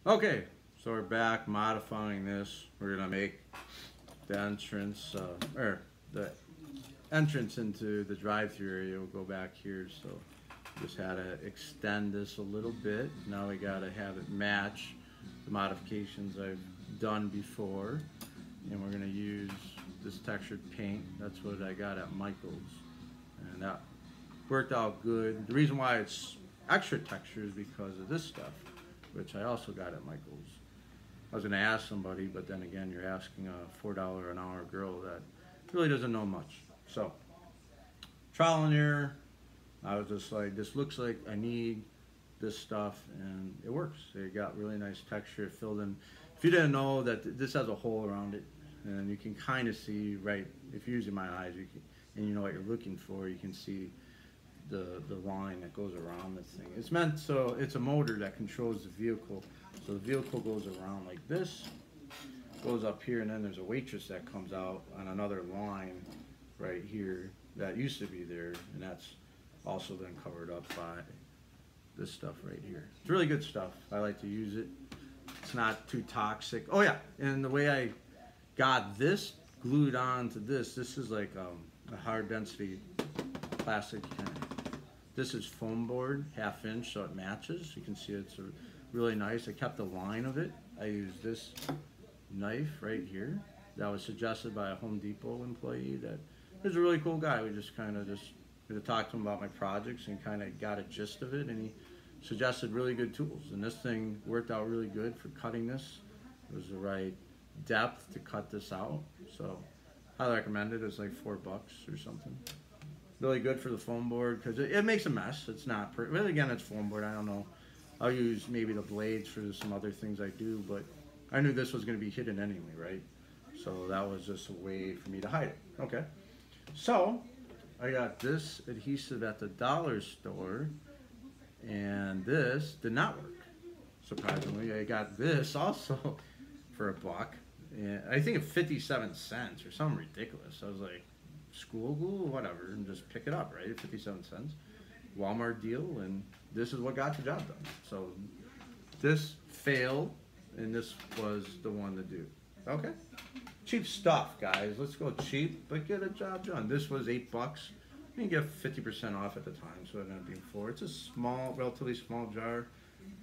Okay, so we're back modifying this. We're gonna make the entrance, or the entrance into the drive-through area will go back here. So just had to extend this a little bit. Now we gotta have it match the modifications I've done before, and we're gonna use this textured paint. That's what I got at Michael's, and that worked out good. The reason why it's extra texture is because of this stuff, which I also got at Michael's. I was gonna ask somebody, but then again, you're asking a $4 an hour girl that really doesn't know much. So, trial and error. I was just like, this looks like I need this stuff, and it works. It got really nice texture. It filled in. If you didn't know that this has a hole around it, and you can kind of see right, if you're using my eyes, you can, and you know what you're looking for, you can see the line that goes around this thing. It's meant so it's a motor that controls the vehicle. So the vehicle goes around like this, goes up here, and then there's a waitress that comes out on another line right here that used to be there, and that's also been covered up by this stuff right here. It's really good stuff. I like to use it. It's not too toxic. Oh yeah, and the way I got this glued onto this is like a hard density plastic. This is foam board, 1/2 inch, so it matches. You can see it's really nice. I kept the line of it. I used this knife right here that was suggested by a Home Depot employee that is a really cool guy. We just kind of just talked to him about my projects and kind of got a gist of it, and he suggested really good tools. And this thing worked out really good for cutting this. It was the right depth to cut this out. So highly recommend it. It's like $4 or something. Really good for the foam board because it makes a mess. It's not perfect. Well, again, it's foam board. I don't know. I'll use maybe the blades for some other things I do, but I knew this was going to be hidden anyway, right? So that was just a way for me to hide it. Okay. So I got this adhesive at the dollar store, and this did not work. Surprisingly, I got this also for $1. And I think it's 57 cents or something ridiculous. I was like, school glue, whatever, and just pick it up, right? 57 cents. Walmart deal, and this is what got the job done. So this failed, and this was the one to do. Okay? Cheap stuff, guys. Let's go cheap, but get a job done. This was $8. You can get 50% off at the time, so it ended up being 4. It's a small, relatively small jar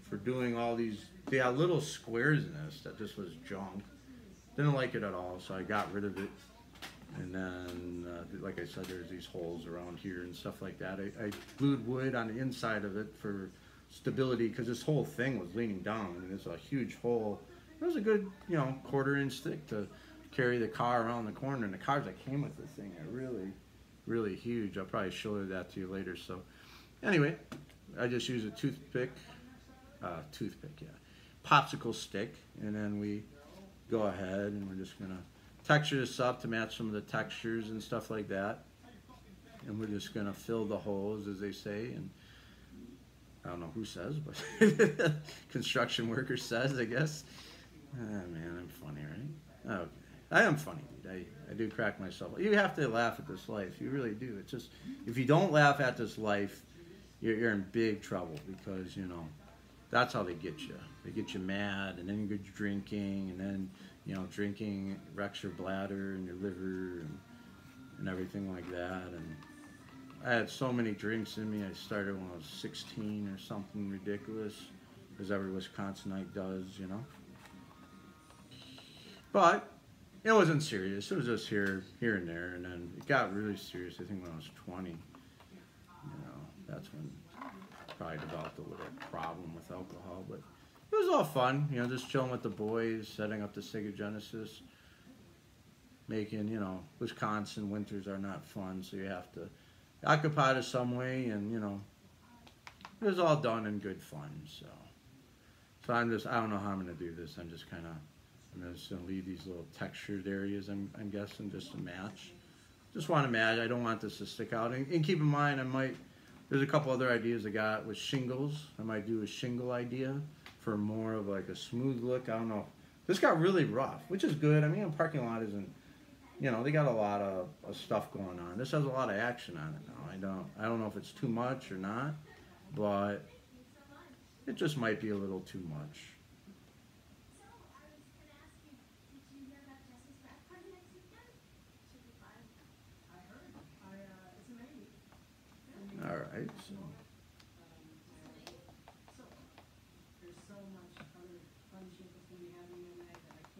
for doing all these. They had little squares in this that just was junk. Didn't like it at all, so I got rid of it. And then, like I said, there's these holes around here and stuff like that. I glued wood on the inside of it for stability because this whole thing was leaning down. I mean, it's a huge hole. It was a good, 1/4 inch thick to carry the car around the corner. And the cars that came with this thing are really, really huge. I'll probably show that to you later. So, anyway, I just use a toothpick, yeah, popsicle stick, and then we go ahead and we're just gonna texture this up to match some of the textures and stuff like that, and we're just gonna fill the holes, as they say. And I don't know who says, but construction worker says, I guess. Ah, man, I'm funny, right? Okay, I am funny, dude. I do crack myself. You have to laugh at this life. You really do. It's just, if you don't laugh at this life, you're in big trouble, because that's how they get you. They get you mad, and then you go drinking, and then drinking wrecks your bladder and your liver and everything like that. And I had so many drinks in me. I started when I was 16 or something ridiculous, as every Wisconsinite does, But it wasn't serious. It was just here and there, and then it got really serious. I think when I was 20, that's when I probably developed a little problem with alcohol, but it was all fun, just chilling with the boys, setting up the Sega Genesis, making, Wisconsin winters are not fun, so you have to occupy it some way, and, it was all done in good fun, so I don't know how I'm going to do this. I'm just going to leave these little textured areas, I'm guessing, just to match. Just want to match. I don't want this to stick out, and keep in mind, there's a couple other ideas I got with shingles. I might do a shingle idea for more of like a smooth look. I don't know. This got really rough, which is good. I mean, a parking lot isn't, they got a lot of stuff going on. This has a lot of action on it now. I don't know if it's too much or not, but it just might be a little too much.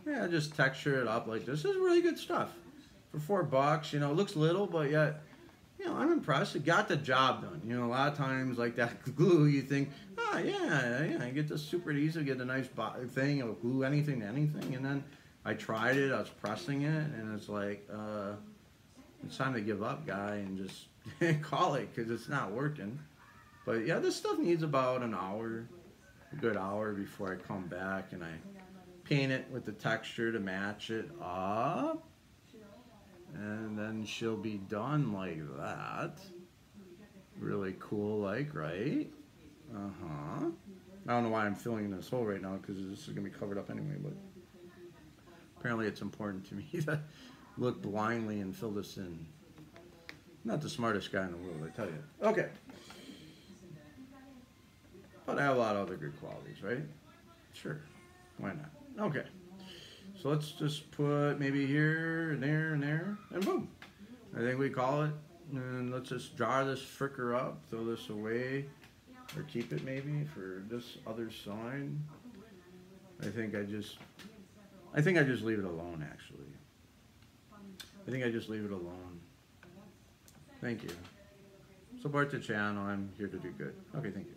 Yeah, just texture it up like this. This is really good stuff for $4. You know, it looks little, but yet, you know, I'm impressed. It got the job done. You know, a lot of times like that glue, you think, oh yeah, I get this super easy, get a nice thing, or glue anything to anything, and then I tried it. I was pressing it, and it's like, it's time to give up, guy, and just call it because it's not working. But yeah, this stuff needs about an hour, a good hour before I come back and I paint it with the texture to match it up. And then she'll be done like that. Really cool, like, right? Uh-huh. I don't know why I'm filling this hole right now because this is going to be covered up anyway, but apparently it's important to me to look blindly and fill this in. Not the smartest guy in the world, I tell you. Okay. But I have a lot of other good qualities, right? Sure. Why not? Okay. So let's just put maybe here, and there, and boom. I think we call it. And let's just jar this fricker up, throw this away, or keep it maybe for this other side. I think I just leave it alone, actually. I think I just leave it alone. Thank you. Support the channel. I'm here to do good. Okay, thank you.